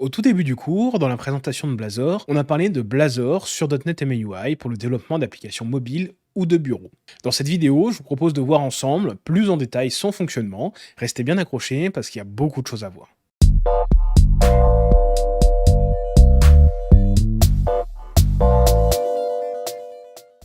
Au tout début du cours, dans la présentation de Blazor, on a parlé de Blazor sur .NET MAUI pour le développement d'applications mobiles ou de bureau. Dans cette vidéo, je vous propose de voir ensemble, plus en détail, son fonctionnement. Restez bien accrochés parce qu'il y a beaucoup de choses à voir.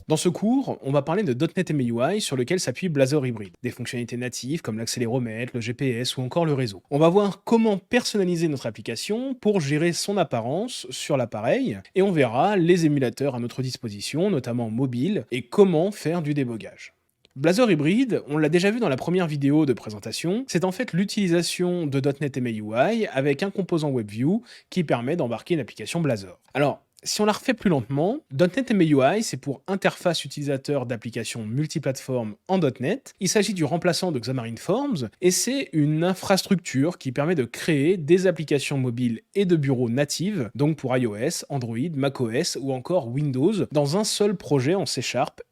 Dans ce cours, on va parler de .NET MAUI sur lequel s'appuie Blazor Hybrid, des fonctionnalités natives comme l'accéléromètre, le GPS ou encore le réseau. On va voir comment personnaliser notre application pour gérer son apparence sur l'appareil, et on verra les émulateurs à notre disposition, notamment mobile, et comment faire du débogage. Blazor Hybrid, on l'a déjà vu dans la première vidéo de présentation, c'est en fait l'utilisation de .NET MAUI avec un composant WebView qui permet d'embarquer une application Blazor. Alors, si on la refait plus lentement, .NET MAUI, c'est pour interface utilisateur d'applications multiplateformes en .NET. Il s'agit du remplaçant de Xamarin Forms, et c'est une infrastructure qui permet de créer des applications mobiles et de bureau natives, donc pour iOS, Android, macOS ou encore Windows, dans un seul projet en C#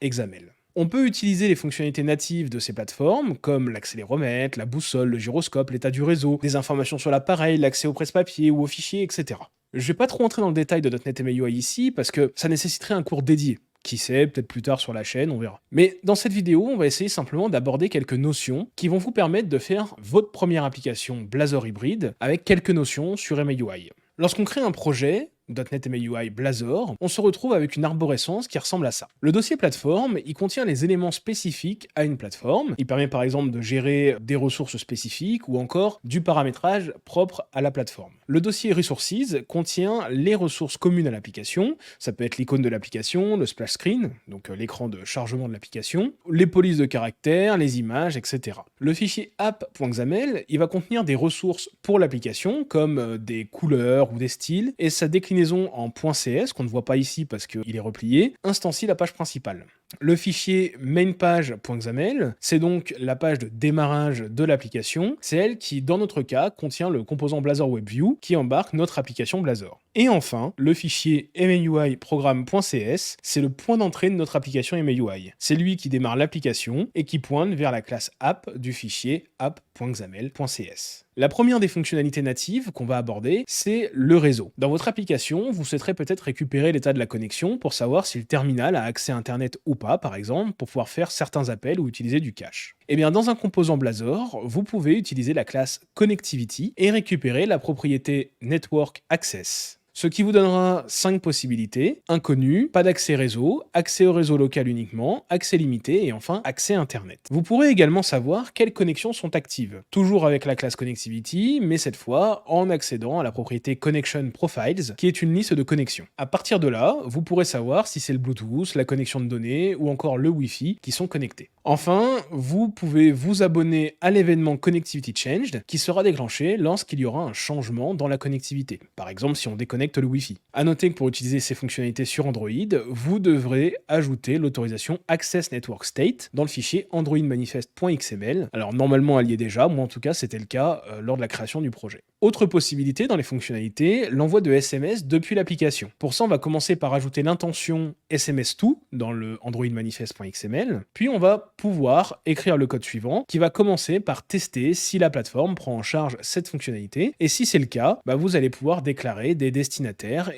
XAML. On peut utiliser les fonctionnalités natives de ces plateformes, comme l'accéléromètre, la boussole, le gyroscope, l'état du réseau, des informations sur l'appareil, l'accès au presse-papier ou aux fichiers, etc. Je vais pas trop rentrer dans le détail de .NET MAUI ici, parce que ça nécessiterait un cours dédié. Qui sait, peut-être plus tard sur la chaîne, on verra. Mais dans cette vidéo, on va essayer simplement d'aborder quelques notions qui vont vous permettre de faire votre première application Blazor Hybrid avec quelques notions sur MAUI. Lorsqu'on crée un projet, .NET MAUI Blazor, on se retrouve avec une arborescence qui ressemble à ça. Le dossier plateforme, il contient les éléments spécifiques à une plateforme. Il permet par exemple de gérer des ressources spécifiques ou encore du paramétrage propre à la plateforme. Le dossier Resources contient les ressources communes à l'application. Ça peut être l'icône de l'application, le splash screen, donc l'écran de chargement de l'application, les polices de caractères, les images, etc. Le fichier app.xaml, il va contenir des ressources pour l'application, comme des couleurs ou des styles, et sa déclinaison en .cs, qu'on ne voit pas ici parce qu'il est replié, instancie la page principale. Le fichier mainpage.xaml, c'est donc la page de démarrage de l'application. C'est elle qui, dans notre cas, contient le composant Blazor WebView qui embarque notre application Blazor. Et enfin, le fichier MAUI programme.cs, c'est le point d'entrée de notre application MAUI. C'est lui qui démarre l'application et qui pointe vers la classe app du fichier app.xaml.cs. La première des fonctionnalités natives qu'on va aborder, c'est le réseau. Dans votre application, vous souhaiterez peut-être récupérer l'état de la connexion pour savoir si le terminal a accès à Internet ou pas, par exemple, pour pouvoir faire certains appels ou utiliser du cache. Eh bien, dans un composant Blazor, vous pouvez utiliser la classe Connectivity et récupérer la propriété Network Access. Ce qui vous donnera 5 possibilités: inconnu, pas d'accès réseau, accès au réseau local uniquement, accès limité et enfin accès Internet. Vous pourrez également savoir quelles connexions sont actives, toujours avec la classe Connectivity, mais cette fois en accédant à la propriété Connection Profiles, qui est une liste de connexions. À partir de là, vous pourrez savoir si c'est le Bluetooth, la connexion de données ou encore le Wi-Fi qui sont connectés. Enfin, vous pouvez vous abonner à l'événement Connectivity Changed qui sera déclenché lorsqu'il y aura un changement dans la connectivité. Par exemple, si on déconnecte le Wi-Fi. A noter que pour utiliser ces fonctionnalités sur Android, vous devrez ajouter l'autorisation Access Network State dans le fichier androidmanifest.xml. Alors normalement elle y est déjà, moi en tout cas c'était le cas lors de la création du projet. Autre possibilité dans les fonctionnalités, l'envoi de SMS depuis l'application. Pour ça, on va commencer par ajouter l'intention SMS2 dans le androidmanifest.xml, puis on va pouvoir écrire le code suivant qui va commencer par tester si la plateforme prend en charge cette fonctionnalité, et si c'est le cas, vous allez pouvoir déclarer des destinataires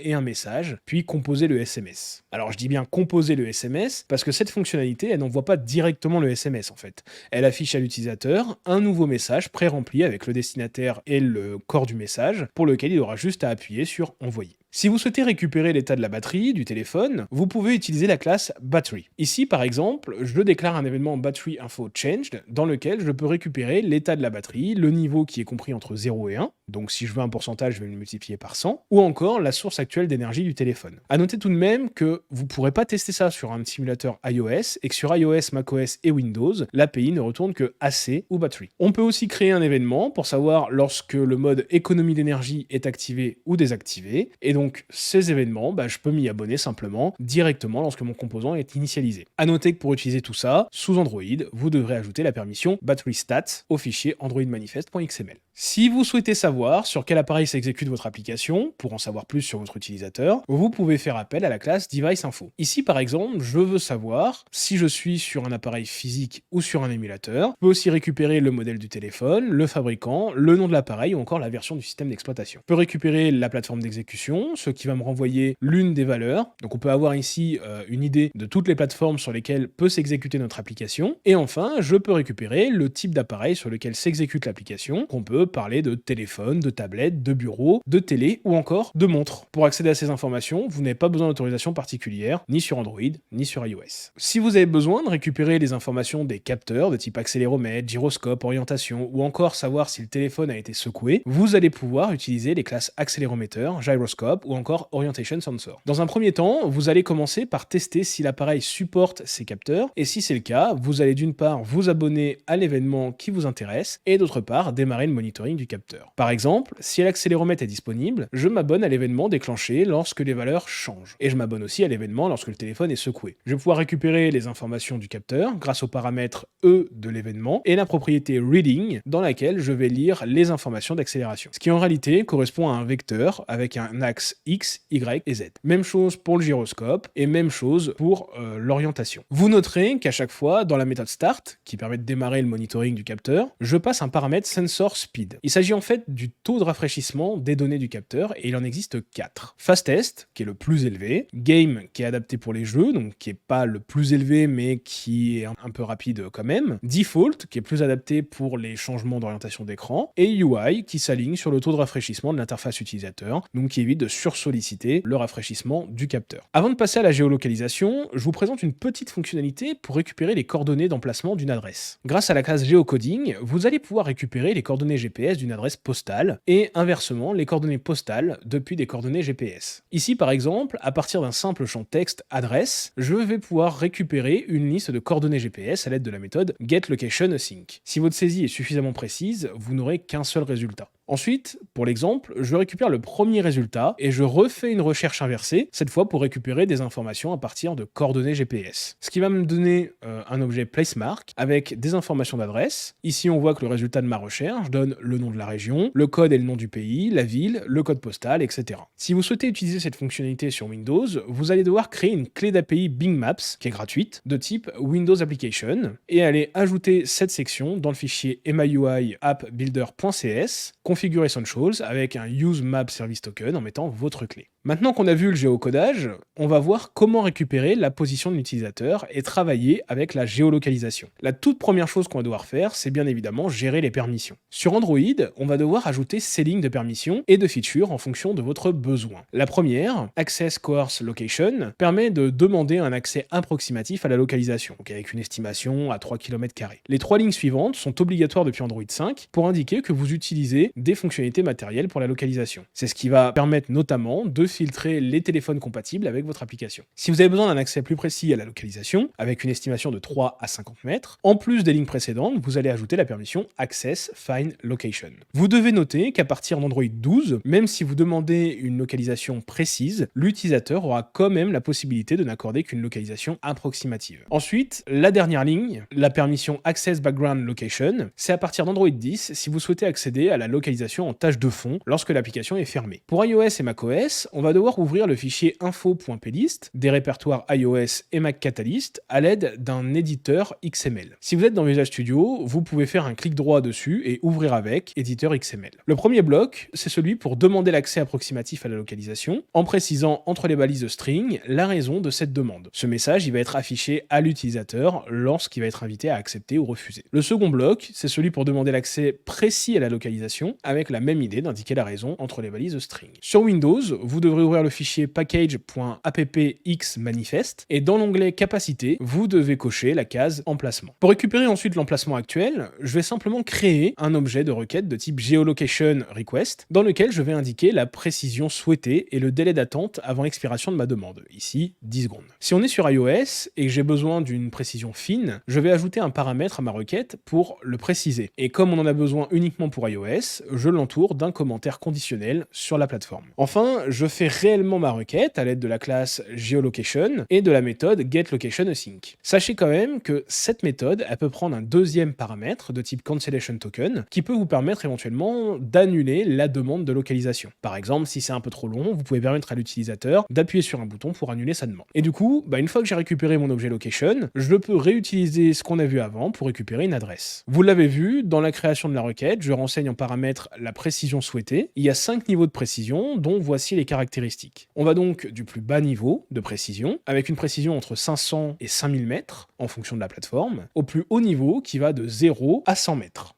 et un message, puis composer le SMS. Alors je dis bien composer le SMS, parce que cette fonctionnalité, elle n'envoie pas directement le SMS en fait. Elle affiche à l'utilisateur un nouveau message pré-rempli avec le destinataire et le corps du message, pour lequel il aura juste à appuyer sur envoyer. Si vous souhaitez récupérer l'état de la batterie du téléphone, vous pouvez utiliser la classe Battery. Ici, par exemple, je déclare un événement Battery Info Changed dans lequel je peux récupérer l'état de la batterie, le niveau qui est compris entre 0 et 1, donc si je veux un pourcentage, je vais le multiplier par 100, ou encore la source actuelle d'énergie du téléphone. A noter tout de même que vous ne pourrez pas tester ça sur un simulateur iOS, et que sur iOS, macOS et Windows, l'API ne retourne que AC ou Battery. On peut aussi créer un événement pour savoir lorsque le mode économie d'énergie est activé ou désactivé, et donc ces événements, je peux m'y abonner simplement directement lorsque mon composant est initialisé. A noter que pour utiliser tout ça, sous Android, vous devrez ajouter la permission Battery Stats au fichier androidmanifest.xml. Si vous souhaitez savoir sur quel appareil s'exécute votre application, pour en savoir plus sur votre utilisateur, vous pouvez faire appel à la classe DeviceInfo. Ici par exemple, je veux savoir si je suis sur un appareil physique ou sur un émulateur. Je peux aussi récupérer le modèle du téléphone, le fabricant, le nom de l'appareil ou encore la version du système d'exploitation. Je peux récupérer la plateforme d'exécution, ce qui va me renvoyer l'une des valeurs. Donc on peut avoir ici une idée de toutes les plateformes sur lesquelles peut s'exécuter notre application. Et enfin, je peux récupérer le type d'appareil sur lequel s'exécute l'application, qu'on peut parler de téléphone, de tablette, de bureau, de télé ou encore de montre. Pour accéder à ces informations, vous n'avez pas besoin d'autorisation particulière, ni sur Android, ni sur iOS. Si vous avez besoin de récupérer les informations des capteurs de type accéléromètre, gyroscope, orientation, ou encore savoir si le téléphone a été secoué, vous allez pouvoir utiliser les classes accéléromètre, gyroscope ou encore orientation sensor. Dans un premier temps, vous allez commencer par tester si l'appareil supporte ces capteurs, et si c'est le cas, vous allez d'une part vous abonner à l'événement qui vous intéresse, et d'autre part démarrer le monitoring du capteur. Par exemple, si l'accéléromètre est disponible, je m'abonne à l'événement déclenché lorsque les valeurs changent. Et je m'abonne aussi à l'événement lorsque le téléphone est secoué. Je vais pouvoir récupérer les informations du capteur grâce au paramètre E de l'événement et la propriété Reading dans laquelle je vais lire les informations d'accélération. Ce qui en réalité correspond à un vecteur avec un axe X, Y et Z. Même chose pour le gyroscope et même chose pour l'orientation. Vous noterez qu'à chaque fois, dans la méthode Start, qui permet de démarrer le monitoring du capteur, je passe un paramètre Sensor Speed. Il s'agit en fait du taux de rafraîchissement des données du capteur et il en existe 4. Fastest, qui est le plus élevé, Game, qui est adapté pour les jeux, donc qui est pas le plus élevé mais qui est un peu rapide quand même, Default, qui est plus adapté pour les changements d'orientation d'écran, et UI, qui s'aligne sur le taux de rafraîchissement de l'interface utilisateur, donc qui évite de sursolliciter le rafraîchissement du capteur. Avant de passer à la géolocalisation, je vous présente une petite fonctionnalité pour récupérer les coordonnées d'emplacement d'une adresse. Grâce à la classe Geocoding, vous allez pouvoir récupérer les coordonnées GPS d'une adresse postale et inversement les coordonnées postales depuis des coordonnées GPS. Ici par exemple, à partir d'un simple champ texte adresse, je vais pouvoir récupérer une liste de coordonnées GPS à l'aide de la méthode getLocationAsync. Si votre saisie est suffisamment précise, vous n'aurez qu'un seul résultat. Ensuite, pour l'exemple, je récupère le premier résultat et je refais une recherche inversée, cette fois pour récupérer des informations à partir de coordonnées GPS. Ce qui va me donner un objet placemark avec des informations d'adresse. Ici, on voit que le résultat de ma recherche donne le nom de la région, le code et le nom du pays, la ville, le code postal, etc. Si vous souhaitez utiliser cette fonctionnalité sur Windows, vous allez devoir créer une clé d'API Bing Maps, qui est gratuite, de type Windows Application, et aller ajouter cette section dans le fichier MIUI appbuilder.cs, configurer son chose avec un Use Map Service Token en mettant votre clé. Maintenant qu'on a vu le géocodage, on va voir comment récupérer la position de l'utilisateur et travailler avec la géolocalisation. La toute première chose qu'on va devoir faire, c'est bien évidemment gérer les permissions. Sur Android, on va devoir ajouter ces lignes de permissions et de features en fonction de votre besoin. La première, Access Coarse Location, permet de demander un accès approximatif à la localisation, donc avec une estimation à 3 km². Les 3 lignes suivantes sont obligatoires depuis Android 5 pour indiquer que vous utilisez des fonctionnalités matérielles pour la localisation. C'est ce qui va permettre notamment de filtrer les téléphones compatibles avec votre application. Si vous avez besoin d'un accès plus précis à la localisation, avec une estimation de 3 à 50 mètres, en plus des lignes précédentes, vous allez ajouter la permission Access Find Location. Vous devez noter qu'à partir d'Android 12, même si vous demandez une localisation précise, l'utilisateur aura quand même la possibilité de n'accorder qu'une localisation approximative. Ensuite, la dernière ligne, la permission Access Background Location, c'est à partir d'Android 10 si vous souhaitez accéder à la localisation en tâche de fond lorsque l'application est fermée. Pour iOS et macOS, on va devoir ouvrir le fichier info.plist des répertoires iOS et Mac Catalyst à l'aide d'un éditeur XML. Si vous êtes dans Visual Studio, vous pouvez faire un clic droit dessus et ouvrir avec éditeur XML. Le premier bloc, c'est celui pour demander l'accès approximatif à la localisation en précisant entre les balises string la raison de cette demande. Ce message, il va être affiché à l'utilisateur lorsqu'il va être invité à accepter ou refuser. Le second bloc, c'est celui pour demander l'accès précis à la localisation avec la même idée d'indiquer la raison entre les balises string. Sur Windows, vous devrez ouvrir le fichier package.appxmanifest et dans l'onglet capacité, vous devez cocher la case emplacement. Pour récupérer ensuite l'emplacement actuel, je vais simplement créer un objet de requête de type geolocation request dans lequel je vais indiquer la précision souhaitée et le délai d'attente avant l'expiration de ma demande, ici 10 secondes. Si on est sur iOS et que j'ai besoin d'une précision fine, je vais ajouter un paramètre à ma requête pour le préciser. Et comme on en a besoin uniquement pour iOS, je l'entoure d'un commentaire conditionnel sur la plateforme. Enfin, je fais fais réellement ma requête à l'aide de la classe geolocation et de la méthode getLocationAsync. Sachez quand même que cette méthode, elle peut prendre un deuxième paramètre de type cancellation token qui peut vous permettre éventuellement d'annuler la demande de localisation. Par exemple, si c'est un peu trop long, vous pouvez permettre à l'utilisateur d'appuyer sur un bouton pour annuler sa demande. Et du coup, une fois que j'ai récupéré mon objet location, je peux réutiliser ce qu'on a vu avant pour récupérer une adresse. Vous l'avez vu, dans la création de la requête, je renseigne en paramètre la précision souhaitée. Il y a 5 niveaux de précision, dont voici les caractéristiques. On va donc du plus bas niveau de précision, avec une précision entre 500 et 5000 mètres, en fonction de la plateforme, au plus haut niveau qui va de 0 à 100 mètres.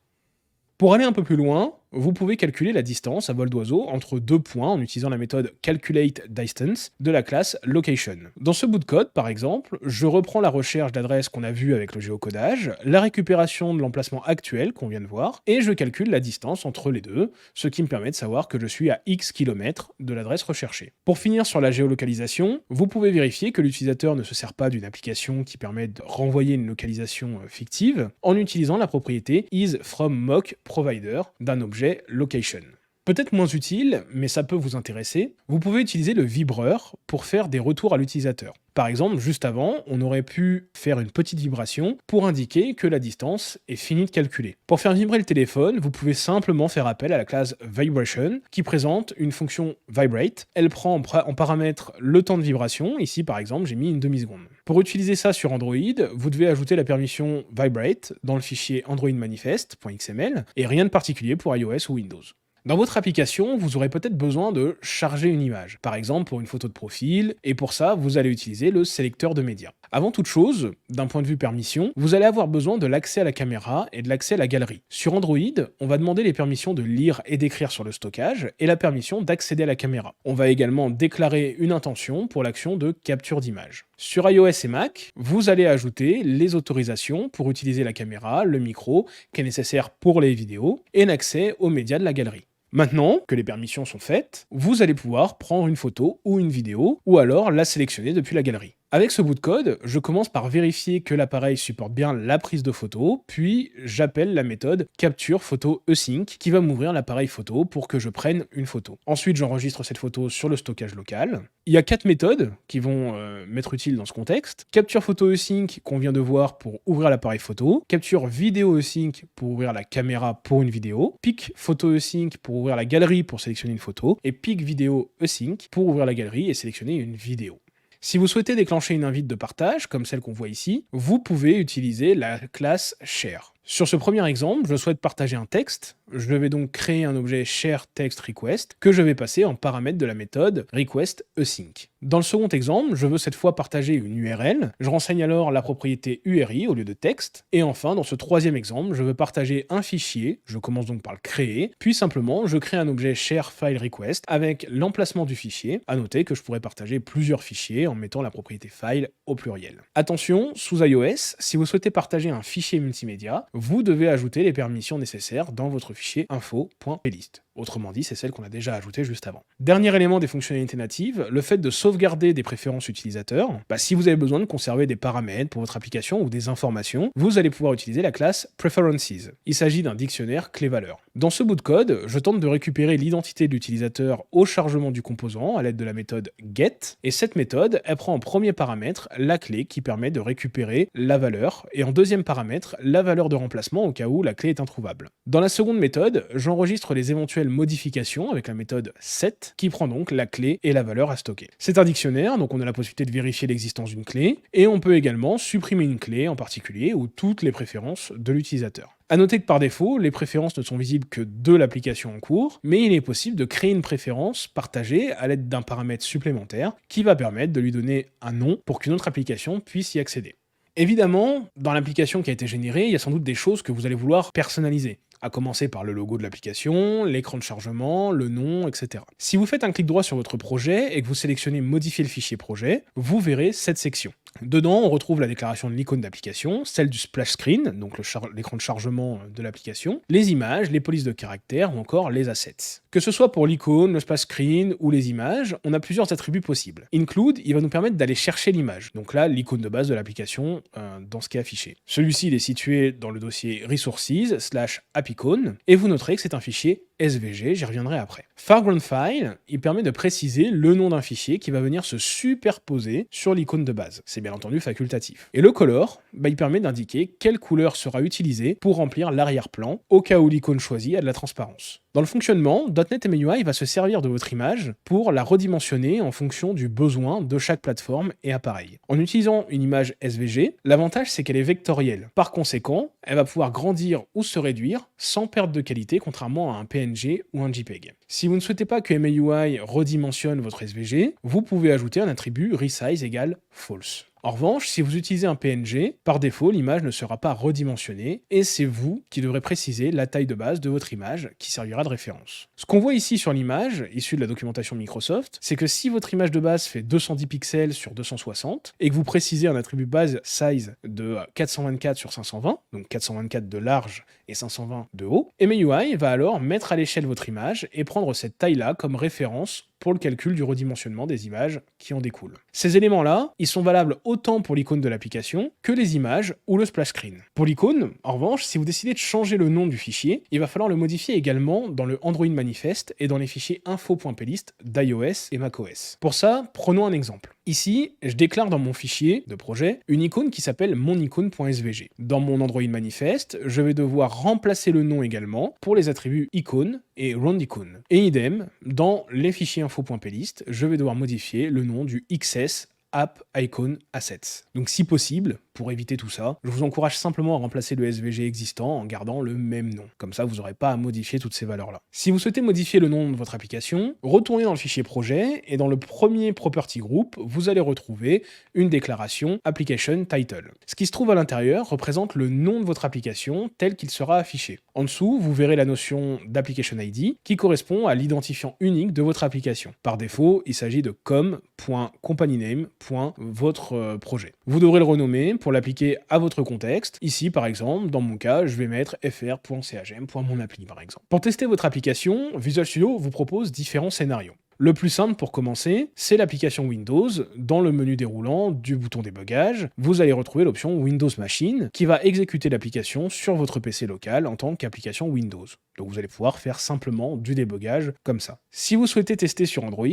Pour aller un peu plus loin, vous pouvez calculer la distance à vol d'oiseau entre deux points en utilisant la méthode calculateDistance de la classe location. Dans ce bout de code, par exemple, je reprends la recherche d'adresse qu'on a vue avec le géocodage, la récupération de l'emplacement actuel qu'on vient de voir, et je calcule la distance entre les deux, ce qui me permet de savoir que je suis à X km de l'adresse recherchée. Pour finir sur la géolocalisation, vous pouvez vérifier que l'utilisateur ne se sert pas d'une application qui permet de renvoyer une localisation fictive en utilisant la propriété isFromMockProvider d'un objet location. Peut-être moins utile, mais ça peut vous intéresser, vous pouvez utiliser le vibreur pour faire des retours à l'utilisateur. Par exemple, juste avant, on aurait pu faire une petite vibration pour indiquer que la distance est finie de calculer. Pour faire vibrer le téléphone, vous pouvez simplement faire appel à la classe vibration qui présente une fonction vibrate. Elle prend en paramètre le temps de vibration. Ici, par exemple, j'ai mis une demi-seconde. Pour utiliser ça sur Android, vous devez ajouter la permission vibrate dans le fichier android manifest.xml et rien de particulier pour iOS ou Windows. Dans votre application, vous aurez peut-être besoin de charger une image, par exemple pour une photo de profil, et pour ça, vous allez utiliser le sélecteur de médias. Avant toute chose, d'un point de vue permission, vous allez avoir besoin de l'accès à la caméra et de l'accès à la galerie. Sur Android, on va demander les permissions de lire et d'écrire sur le stockage, et la permission d'accéder à la caméra. On va également déclarer une intention pour l'action de capture d'image. Sur iOS et Mac, vous allez ajouter les autorisations pour utiliser la caméra, le micro, qui est nécessaire pour les vidéos, et l'accès aux médias de la galerie. Maintenant que les permissions sont faites, vous allez pouvoir prendre une photo ou une vidéo, ou alors la sélectionner depuis la galerie. Avec ce bout de code, je commence par vérifier que l'appareil supporte bien la prise de photo, puis j'appelle la méthode capture photo async qui va m'ouvrir l'appareil photo pour que je prenne une photo. Ensuite, j'enregistre cette photo sur le stockage local. Il y a 4 méthodes qui vont m'être utiles dans ce contexte. Capture photo async qu'on vient de voir pour ouvrir l'appareil photo, capture vidéo async pour ouvrir la caméra pour une vidéo, pic photo async pour ouvrir la galerie pour sélectionner une photo, et pic vidéo async pour ouvrir la galerie et sélectionner une vidéo. Si vous souhaitez déclencher une invite de partage, comme celle qu'on voit ici, vous pouvez utiliser la classe share. Sur ce premier exemple, je souhaite partager un texte. Je vais donc créer un objet shareTextRequest que je vais passer en paramètre de la méthode requestAsync. Dans le second exemple, je veux cette fois partager une URL. Je renseigne alors la propriété URI au lieu de texte. Et enfin, dans ce troisième exemple, je veux partager un fichier. Je commence donc par le créer. Puis simplement, je crée un objet shareFileRequest avec l'emplacement du fichier. À noter que je pourrais partager plusieurs fichiers en mettant la propriété file au pluriel. Attention, sous iOS, si vous souhaitez partager un fichier multimédia, vous devez ajouter les permissions nécessaires dans votre fichier info.plist. Autrement dit, c'est celle qu'on a déjà ajoutée juste avant. Dernier élément des fonctionnalités natives, le fait de sauvegarder des préférences utilisateurs. Si vous avez besoin de conserver des paramètres pour votre application ou des informations, vous allez pouvoir utiliser la classe Preferences. Il s'agit d'un dictionnaire clé-valeur. Dans ce bout de code, je tente de récupérer l'identité de l'utilisateur au chargement du composant à l'aide de la méthode get, et cette méthode, elle prend en premier paramètre la clé qui permet de récupérer la valeur, et en deuxième paramètre, la valeur de remplacement au cas où la clé est introuvable. Dans la seconde méthode, j'enregistre les éventuelles modifications avec la méthode set, qui prend donc la clé et la valeur à stocker. C'est un dictionnaire, donc on a la possibilité de vérifier l'existence d'une clé, et on peut également supprimer une clé en particulier ou toutes les préférences de l'utilisateur. A noter que par défaut, les préférences ne sont visibles que de l'application en cours, mais il est possible de créer une préférence partagée à l'aide d'un paramètre supplémentaire qui va permettre de lui donner un nom pour qu'une autre application puisse y accéder. Évidemment, dans l'application qui a été générée, il y a sans doute des choses que vous allez vouloir personnaliser, à commencer par le logo de l'application, l'écran de chargement, le nom, etc. Si vous faites un clic droit sur votre projet et que vous sélectionnez Modifier le fichier projet, vous verrez cette section. Dedans, on retrouve la déclaration de l'icône d'application, celle du splash screen, donc l'écran de chargement de l'application, les images, les polices de caractères ou encore les assets. Que ce soit pour l'icône, le splash screen ou les images, on a plusieurs attributs possibles. Include, il va nous permettre d'aller chercher l'image, donc là, l'icône de base de l'application dans ce qui est affiché. Celui-ci, il est situé dans le dossier resources/appicone, et vous noterez que c'est un fichier SVG, j'y reviendrai après. Foreground File, il permet de préciser le nom d'un fichier qui va venir se superposer sur l'icône de base. C'est bien entendu facultatif. Et le Color, il permet d'indiquer quelle couleur sera utilisée pour remplir l'arrière-plan, au cas où l'icône choisie a de la transparence. Dans le fonctionnement, .NET MIUI va se servir de votre image pour la redimensionner en fonction du besoin de chaque plateforme et appareil. En utilisant une image SVG, l'avantage c'est qu'elle est vectorielle. Par conséquent, elle va pouvoir grandir ou se réduire sans perte de qualité, contrairement à un PNG ou un JPEG. Si vous ne souhaitez pas que MIUI redimensionne votre SVG, vous pouvez ajouter un attribut resize égale false. En revanche, si vous utilisez un PNG, par défaut, l'image ne sera pas redimensionnée et c'est vous qui devrez préciser la taille de base de votre image qui servira de référence. Ce qu'on voit ici sur l'image, issue de la documentation Microsoft, c'est que si votre image de base fait 210 pixels sur 260 et que vous précisez un attribut base size de 424 sur 520, donc 424 de large et 520 de haut, MIUI va alors mettre à l'échelle votre image et prendre cette taille-là comme référence pour le calcul du redimensionnement des images qui en découlent. Ces éléments-là, ils sont valables autant pour l'icône de l'application que les images ou le splash screen. Pour l'icône, en revanche, si vous décidez de changer le nom du fichier, il va falloir le modifier également dans le Android Manifest et dans les fichiers info.plist d'iOS et macOS. Pour ça, prenons un exemple. Ici, je déclare dans mon fichier de projet une icône qui s'appelle monicône.svg. Dans mon Android Manifest, je vais devoir remplacer le nom également pour les attributs icône et roundicône. Et idem, dans les fichiers info.plist, je vais devoir modifier le nom du XS App Icon Assets. Donc si possible, pour éviter tout ça, je vous encourage simplement à remplacer le SVG existant en gardant le même nom. Comme ça, vous n'aurez pas à modifier toutes ces valeurs-là. Si vous souhaitez modifier le nom de votre application, retournez dans le fichier projet et dans le premier property group, vous allez retrouver une déclaration Application Title. Ce qui se trouve à l'intérieur représente le nom de votre application tel qu'il sera affiché. En dessous, vous verrez la notion d'Application ID qui correspond à l'identifiant unique de votre application. Par défaut, il s'agit de com.companyname.votre projet. Vous devrez le renommer pour l'appliquer à votre contexte. Ici, par exemple, dans mon cas, je vais mettre fr.chgm.monappli, par exemple. Pour tester votre application, Visual Studio vous propose différents scénarios. Le plus simple pour commencer, c'est l'application Windows. Dans le menu déroulant du bouton débogage, vous allez retrouver l'option Windows Machine qui va exécuter l'application sur votre PC local en tant qu'application Windows. Donc vous allez pouvoir faire simplement du débogage comme ça. Si vous souhaitez tester sur Android,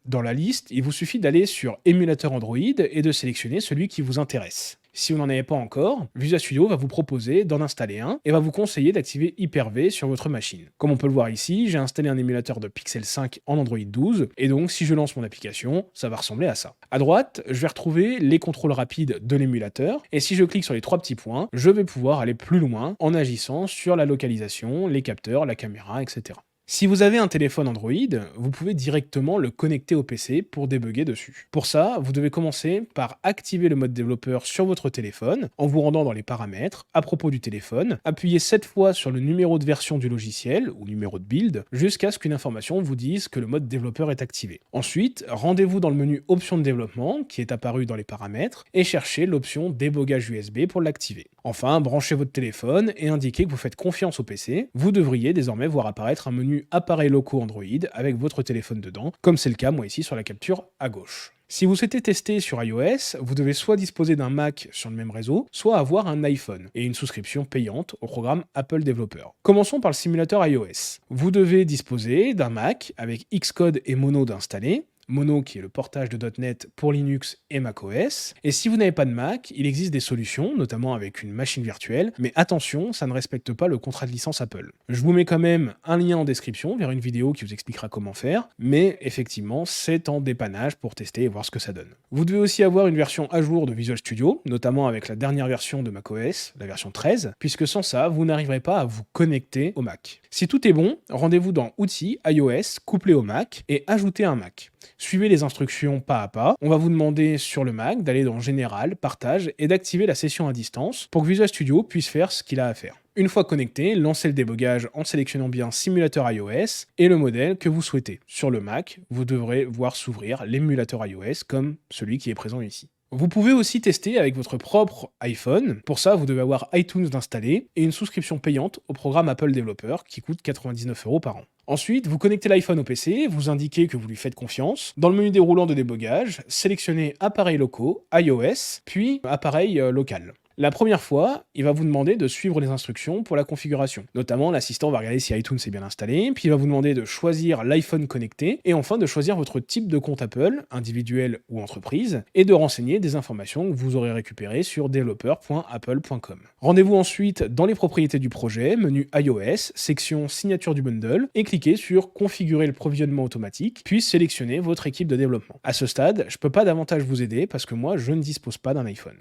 dans la liste, il vous suffit d'aller sur Émulateur Android et de sélectionner celui qui vous intéresse. Si vous n'en avez pas encore, Visual Studio va vous proposer d'en installer un et va vous conseiller d'activer Hyper-V sur votre machine. Comme on peut le voir ici, j'ai installé un émulateur de Pixel 5 en Android 12 et donc si je lance mon application, ça va ressembler à ça. À droite, je vais retrouver les contrôles rapides de l'émulateur et si je clique sur les trois petits points, je vais pouvoir aller plus loin en agissant sur la localisation, les capteurs, la caméra, etc. Si vous avez un téléphone Android, vous pouvez directement le connecter au PC pour débugger dessus. Pour ça, vous devez commencer par activer le mode développeur sur votre téléphone en vous rendant dans les paramètres à propos du téléphone, appuyez 7 fois sur le numéro de version du logiciel ou numéro de build jusqu'à ce qu'une information vous dise que le mode développeur est activé. Ensuite, rendez-vous dans le menu options de développement qui est apparu dans les paramètres et cherchez l'option débogage USB pour l'activer. Enfin, branchez votre téléphone et indiquez que vous faites confiance au PC. Vous devriez désormais voir apparaître un menu appareils locaux Android avec votre téléphone dedans, comme c'est le cas moi ici sur la capture à gauche. Si vous souhaitez tester sur iOS, vous devez soit disposer d'un Mac sur le même réseau, soit avoir un iPhone et une souscription payante au programme Apple Developer. Commençons par le simulateur iOS. Vous devez disposer d'un Mac avec Xcode et Mono d'installer, Mono qui est le portage de .NET pour Linux et macOS. Et si vous n'avez pas de Mac, il existe des solutions, notamment avec une machine virtuelle, mais attention, ça ne respecte pas le contrat de licence Apple. Je vous mets quand même un lien en description vers une vidéo qui vous expliquera comment faire, mais effectivement, c'est en dépannage pour tester et voir ce que ça donne. Vous devez aussi avoir une version à jour de Visual Studio, notamment avec la dernière version de macOS, la version 13, puisque sans ça, vous n'arriverez pas à vous connecter au Mac. Si tout est bon, rendez-vous dans Outils, iOS, couplé au Mac, et ajoutez un Mac. Suivez les instructions pas à pas. On va vous demander sur le Mac d'aller dans Général, Partage et d'activer la session à distance pour que Visual Studio puisse faire ce qu'il a à faire. Une fois connecté, lancez le débogage en sélectionnant bien Simulateur iOS et le modèle que vous souhaitez. Sur le Mac, vous devrez voir s'ouvrir l'émulateur iOS comme celui qui est présent ici. Vous pouvez aussi tester avec votre propre iPhone. Pour ça, vous devez avoir iTunes d'installer et une souscription payante au programme Apple Developer qui coûte 99 € par an. Ensuite, vous connectez l'iPhone au PC, vous indiquez que vous lui faites confiance. Dans le menu déroulant de débogage, sélectionnez appareils locaux, iOS, puis appareil local. La première fois, il va vous demander de suivre les instructions pour la configuration. Notamment, l'assistant va regarder si iTunes est bien installé, puis il va vous demander de choisir l'iPhone connecté, et enfin de choisir votre type de compte Apple, individuel ou entreprise, et de renseigner des informations que vous aurez récupérées sur developer.apple.com. Rendez-vous ensuite dans les propriétés du projet, menu iOS, section signature du bundle, et cliquez sur configurer le provisionnement automatique, puis sélectionnez votre équipe de développement. À ce stade, je ne peux pas davantage vous aider parce que moi, je ne dispose pas d'un iPhone.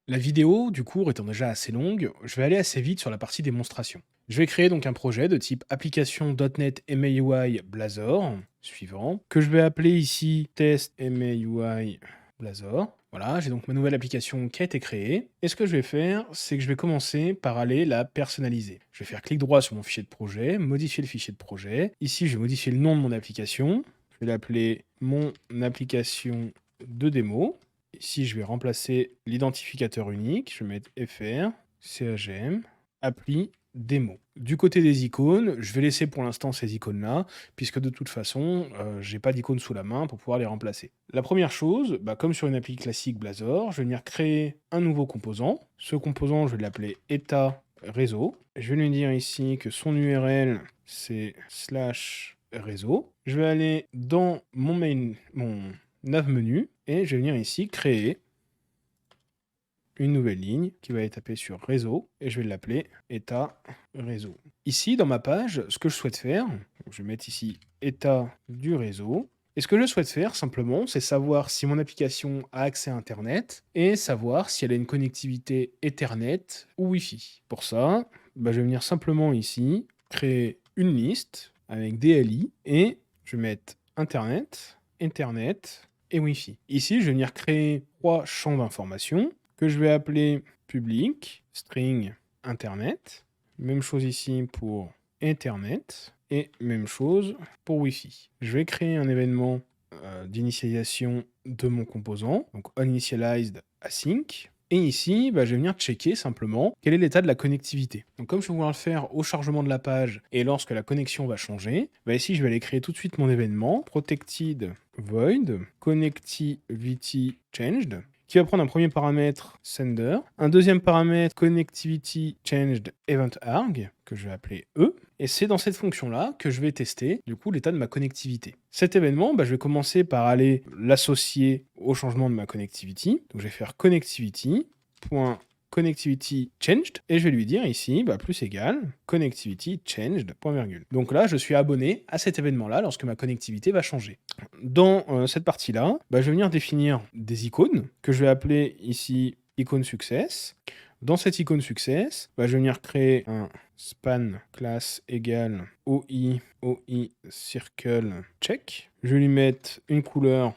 La vidéo du cours étant déjà assez longue, je vais aller assez vite sur la partie démonstration. Je vais créer donc un projet de type application.NET MAUI Blazor, suivant, que je vais appeler ici test MAUI Blazor. Voilà, j'ai donc ma nouvelle application qui a été créée. Et ce que je vais faire, c'est que je vais commencer par aller la personnaliser. Je vais faire clic droit sur mon fichier de projet, modifier le fichier de projet. Ici, je vais modifier le nom de mon application. Je vais l'appeler mon application de démo. Ici, je vais remplacer l'identificateur unique. Je vais mettre fr, cagm, appli, démo. Du côté des icônes, je vais laisser pour l'instant ces icônes-là, puisque de toute façon, j'ai pas d'icônes sous la main pour pouvoir les remplacer. La première chose, comme sur une appli classique Blazor, je vais venir créer un nouveau composant. Ce composant, je vais l'appeler état réseau. Je vais lui dire ici que son URL, c'est /réseau. Je vais aller dans mon nav menu, et je vais venir ici créer une nouvelle ligne qui va être tapée sur réseau, et je vais l'appeler état réseau. Ici, dans ma page, ce que je souhaite faire, je vais mettre ici état du réseau, et ce que je souhaite faire simplement, c'est savoir si mon application a accès à Internet, et savoir si elle a une connectivité Ethernet ou Wi-Fi. Pour ça, je vais venir simplement ici, créer une liste avec DLI, et je vais mettre Internet, Ethernet, et Wi-Fi. Ici, je vais venir créer 3 champs d'information que je vais appeler public, string, internet. Même chose ici pour Ethernet et même chose pour Wi-Fi. Je vais créer un événement d'initialisation de mon composant, donc onInitialized async. Et ici, je vais venir checker simplement quel est l'état de la connectivité. Donc comme je vais vouloir le faire au chargement de la page et lorsque la connexion va changer, ici je vais aller créer tout de suite mon événement protected void connectivity changed, qui va prendre un premier paramètre sender, un deuxième paramètre connectivity changed event arg, que je vais appeler E, et c'est dans cette fonction-là que je vais tester du coup l'état de ma connectivité. Cet événement, je vais commencer par aller l'associer au changement de ma connectivity. Donc je vais faire connectivity changed, et je vais lui dire ici plus égal connectivity changed point virgule. Donc là, je suis abonné à cet événement-là lorsque ma connectivité va changer. Dans cette partie-là, je vais venir définir des icônes que je vais appeler ici icône success. Dans cette icône success, je vais venir créer un span class égale OI circle check. Je vais lui mettre une couleur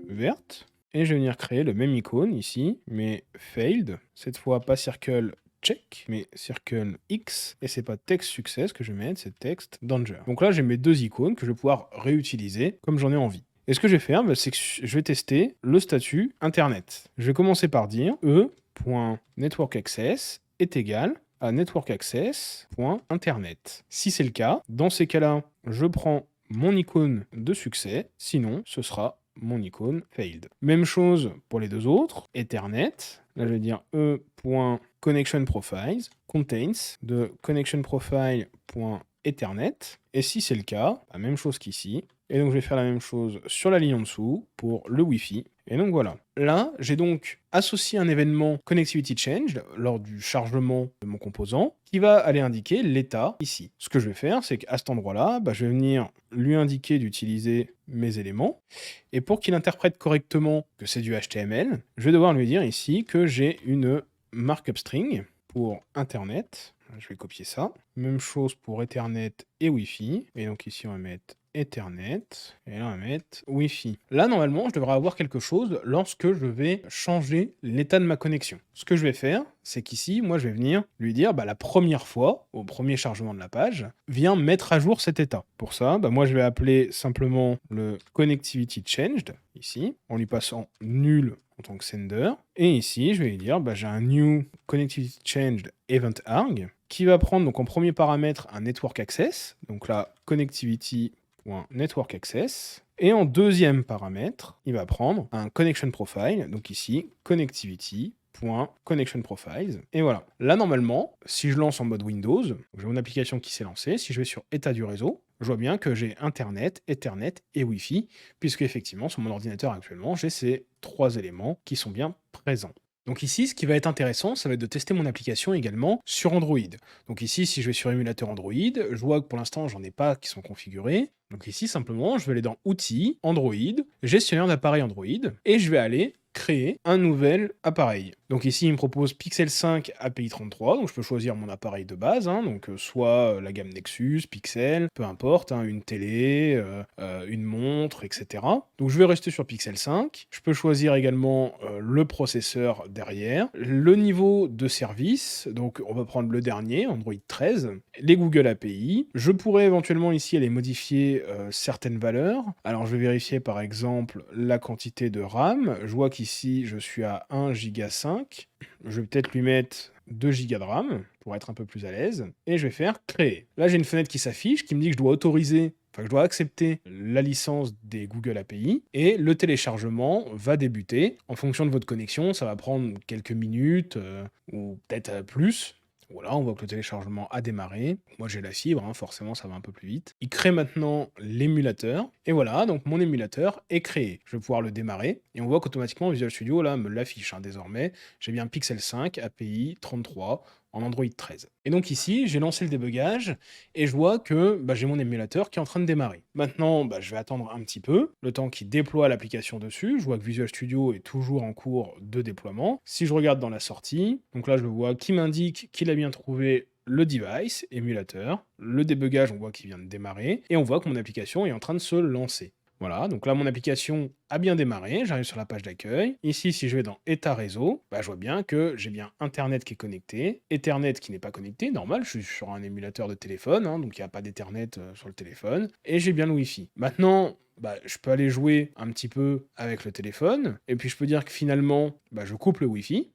verte. Et je vais venir créer le même icône ici, mais failed. Cette fois, pas circle check, mais circle X. Et c'est pas text success que je vais mettre, c'est text danger. Donc là, j'ai mes 2 icônes que je vais pouvoir réutiliser comme j'en ai envie. Et ce que je vais faire, c'est que je vais tester le statut Internet. Je vais commencer par dire e.networkaccess est égal à networkaccess.internet. Si c'est le cas, dans ces cas-là, je prends mon icône de succès, sinon ce sera mon icône failed. Même chose pour les 2 autres, Ethernet. Là, je vais dire e.connectionProfiles contains de connectionprofile.ethernet. Et si c'est le cas, la même chose qu'ici. Et donc, je vais faire la même chose sur la ligne en dessous pour le Wi-Fi. Et donc, voilà. Là, j'ai donc associé un événement Connectivity Changed lors du chargement de mon composant qui va aller indiquer l'état ici. Ce que je vais faire, c'est qu'à cet endroit-là, je vais venir lui indiquer d'utiliser mes éléments. Et pour qu'il interprète correctement que c'est du HTML, je vais devoir lui dire ici que j'ai une markup string pour Internet. Je vais copier ça. Même chose pour Ethernet et Wi-Fi. Et donc ici, on va mettre Ethernet, et là on va mettre Wi-Fi. Là normalement je devrais avoir quelque chose lorsque je vais changer l'état de ma connexion. Ce que je vais faire, c'est qu'ici, moi je vais venir lui dire la première fois, au premier chargement de la page, viens mettre à jour cet état. Pour ça, moi je vais appeler simplement le connectivity changed, ici, en lui passant nul en tant que sender. Et ici, je vais lui dire, j'ai un new connectivity changed event arg, qui va prendre donc en premier paramètre un network access, donc là, connectivity.network access, et en deuxième paramètre, il va prendre un connection profile, donc ici, connectivity Connection Profiles. Et voilà. Là, normalement, si je lance en mode Windows, j'ai mon application qui s'est lancée. Si je vais sur état du réseau, je vois bien que j'ai Internet, Ethernet et Wi-Fi, puisque effectivement, sur mon ordinateur actuellement, j'ai ces 3 éléments qui sont bien présents. Donc ici, ce qui va être intéressant, ça va être de tester mon application également sur Android. Donc ici, si je vais sur émulateur Android, je vois que pour l'instant, j'en ai pas qui sont configurés. Donc ici, simplement, je vais aller dans Outils, Android, Gestionnaire d'appareils Android, et je vais aller créer un nouvel appareil. Donc ici, il me propose Pixel 5 API 33, donc je peux choisir mon appareil de base, donc soit la gamme Nexus, Pixel, peu importe, une télé, une montre, etc. Donc je vais rester sur Pixel 5. Je peux choisir également le processeur derrière, le niveau de service, donc on va prendre le dernier, Android 13, les Google API. Je pourrais éventuellement ici aller modifier certaines valeurs. Alors je vais vérifier par exemple la quantité de RAM. Je vois qu'ici je suis à 1 Go 5. Je vais peut-être lui mettre 2 Go de RAM pour être un peu plus à l'aise. Et je vais faire créer. Là j'ai une fenêtre qui s'affiche qui me dit que je dois autoriser, enfin que je dois accepter la licence des Google API et le téléchargement va débuter. En fonction de votre connexion, ça va prendre quelques minutes ou peut-être plus. Voilà, on voit que le téléchargement a démarré. Moi, j'ai la fibre, forcément, ça va un peu plus vite. Il crée maintenant l'émulateur. Et voilà, donc mon émulateur est créé. Je vais pouvoir le démarrer. Et on voit qu'automatiquement, Visual Studio, là, me l'affiche désormais. J'ai bien Pixel 5, API 33, en Android 13. Et donc ici, j'ai lancé le débugage et je vois que j'ai mon émulateur qui est en train de démarrer. Maintenant, je vais attendre un petit peu, le temps qu'il déploie l'application dessus. Je vois que Visual Studio est toujours en cours de déploiement. Si je regarde dans la sortie, donc là je vois qui m'indique qu'il a bien trouvé le device, émulateur, le débugage, on voit qu'il vient de démarrer, et on voit que mon application est en train de se lancer. Voilà, donc là mon application a bien démarré, j'arrive sur la page d'accueil. Ici, si je vais dans état réseau, je vois bien que j'ai bien Internet qui est connecté, Ethernet qui n'est pas connecté, normal, je suis sur un émulateur de téléphone, donc il n'y a pas d'Ethernet sur le téléphone, et j'ai bien le Wi-Fi. Maintenant, je peux aller jouer un petit peu avec le téléphone, et puis je peux dire que finalement, je coupe le Wi-Fi.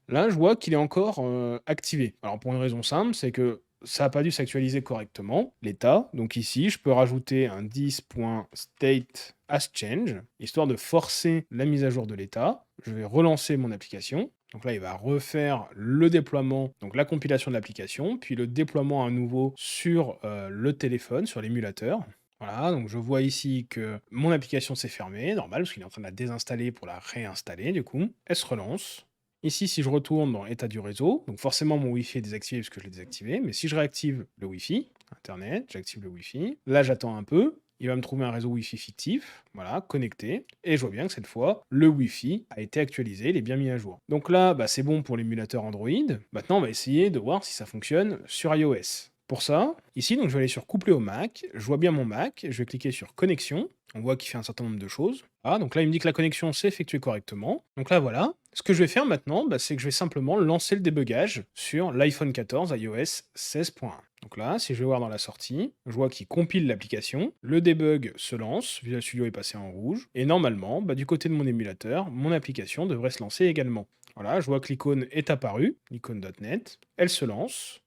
Là, je vois qu'il est encore activé. Alors pour une raison simple, c'est que ça n'a pas dû s'actualiser correctement, l'état. Donc ici, je peux rajouter un 10.state as change, histoire de forcer la mise à jour de l'état. Je vais relancer mon application. Donc là, il va refaire le déploiement, donc la compilation de l'application, puis le déploiement à nouveau sur le téléphone, sur l'émulateur. Voilà, donc je vois ici que mon application s'est fermée, normal, parce qu'il est en train de la désinstaller pour la réinstaller, du coup. Elle se relance. Ici, si je retourne dans état du réseau, donc forcément mon Wi-Fi est désactivé parce que je l'ai désactivé, mais si je réactive le Wi-Fi, Internet, j'active le Wi-Fi, là j'attends un peu, il va me trouver un réseau Wi-Fi fictif, voilà, connecté, et je vois bien que cette fois, le Wi-Fi a été actualisé, il est bien mis à jour. Donc là, c'est bon pour l'émulateur Android. Maintenant, on va essayer de voir si ça fonctionne sur iOS. Pour ça, ici, donc je vais aller sur coupler au Mac, je vois bien mon Mac, je vais cliquer sur connexion, on voit qu'il fait un certain nombre de choses. Ah, donc là, il me dit que la connexion s'est effectuée correctement. Donc là, voilà. Ce que je vais faire maintenant, c'est que je vais simplement lancer le débugage sur l'iPhone 14 iOS 16.1. Donc là, si je vais voir dans la sortie, je vois qu'il compile l'application, le debug se lance, Visual Studio est passé en rouge, et normalement, du côté de mon émulateur, mon application devrait se lancer également. Voilà, je vois que l'icône est apparue, l'icône.net, elle se lance.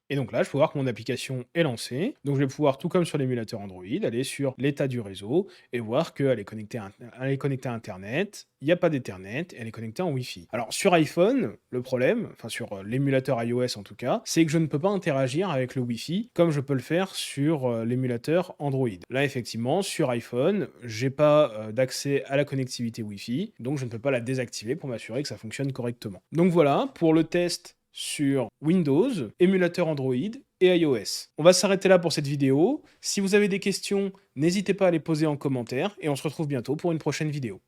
Et donc là, je peux voir que mon application est lancée. Donc je vais pouvoir, tout comme sur l'émulateur Android, aller sur l'état du réseau et voir qu'elle est connectée à Internet, il n'y a pas d'Ethernet, elle est connectée en Wi-Fi. Alors sur iPhone, le problème, enfin sur l'émulateur iOS en tout cas, c'est que je ne peux pas interagir avec le Wi-Fi comme je peux le faire sur l'émulateur Android. Là effectivement, sur iPhone, j'ai pas d'accès à la connectivité Wi-Fi, donc je ne peux pas la désactiver pour m'assurer que ça fonctionne correctement. Donc voilà, pour le test sur Windows, émulateur Android et iOS. On va s'arrêter là pour cette vidéo. Si vous avez des questions, n'hésitez pas à les poser en commentaire et on se retrouve bientôt pour une prochaine vidéo.